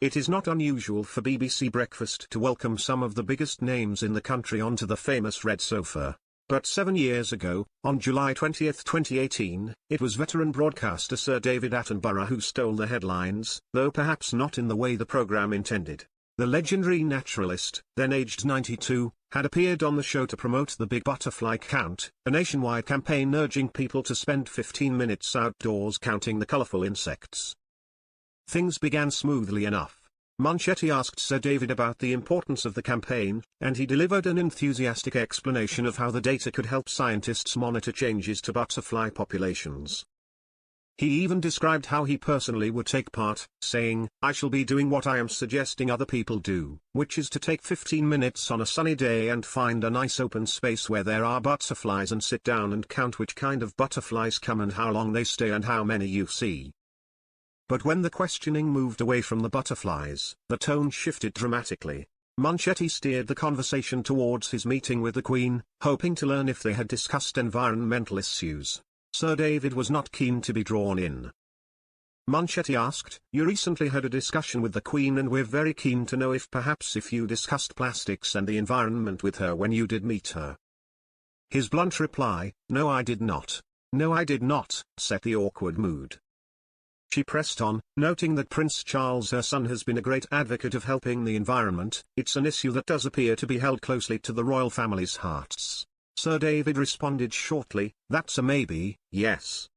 It is not unusual for BBC Breakfast to welcome some of the biggest names in the country onto the famous red sofa. But 7 years ago, on July 20, 2018, it was veteran broadcaster Sir David Attenborough who stole the headlines, though perhaps not in the way the programme intended. The legendary naturalist, then aged 92, had appeared on the show to promote the Big Butterfly Count, a nationwide campaign urging people to spend 15 minutes outdoors counting the colourful insects. Things began smoothly enough. Munchetty asked Sir David about the importance of the campaign, and he delivered an enthusiastic explanation of how the data could help scientists monitor changes to butterfly populations. He even described how he personally would take part, saying, "I shall be doing what I am suggesting other people do, which is to take 15 minutes on a sunny day and find a nice open space where there are butterflies and sit down and count which kind of butterflies come and how long they stay and how many you see." But when the questioning moved away from the butterflies, the tone shifted dramatically. Munchetty steered the conversation towards his meeting with the Queen, hoping to learn if they had discussed environmental issues. Sir David was not keen to be drawn in. Munchetty asked, "You recently had a discussion with the Queen and we're very keen to know if you discussed plastics and the environment with her when you did meet her." His blunt reply, "No I did not. No I did not," set the awkward mood. She pressed on, noting that Prince Charles, her son, has been a great advocate of helping the environment. "It's an issue that does appear to be held closely to the royal family's hearts." Sir David responded shortly, "That's a maybe, yes."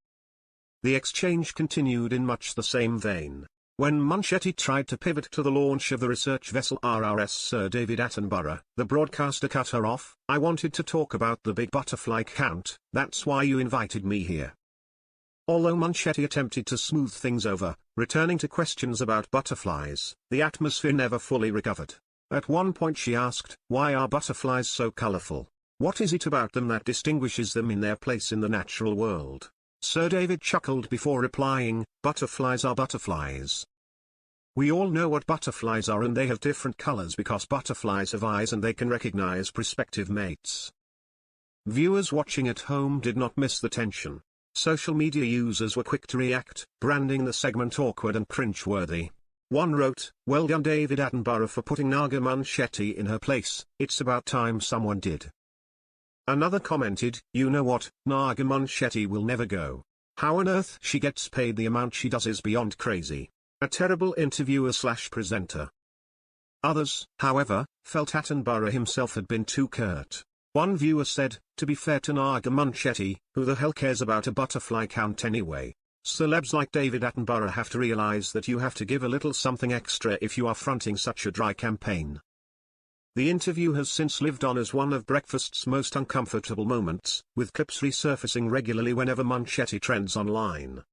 The exchange continued in much the same vein. When Munchetty tried to pivot to the launch of the research vessel RRS Sir David Attenborough, the broadcaster cut her off. "I wanted to talk about the Big Butterfly Count, that's why you invited me here." Although Munchetty attempted to smooth things over, returning to questions about butterflies, the atmosphere never fully recovered. At one point she asked, "Why are butterflies so colorful? What is it about them that distinguishes them in their place in the natural world?" Sir David chuckled before replying, "Butterflies are butterflies. We all know what butterflies are and they have different colors because butterflies have eyes and they can recognize prospective mates." Viewers watching at home did not miss the tension. Social media users were quick to react, branding the segment awkward and cringe-worthy. One wrote, "Well done David Attenborough for putting Naga Munchetty in her place, it's about time someone did." Another commented, "You know what, Naga Munchetty will never go. How on earth she gets paid the amount she does is beyond crazy. A terrible interviewer/presenter." Others, however, felt Attenborough himself had been too curt. One viewer said, "To be fair to Naga Munchetty, who the hell cares about a butterfly count anyway? Celebs like David Attenborough have to realize that you have to give a little something extra if you are fronting such a dry campaign." The interview has since lived on as one of Breakfast's most uncomfortable moments, with clips resurfacing regularly whenever Munchetty trends online.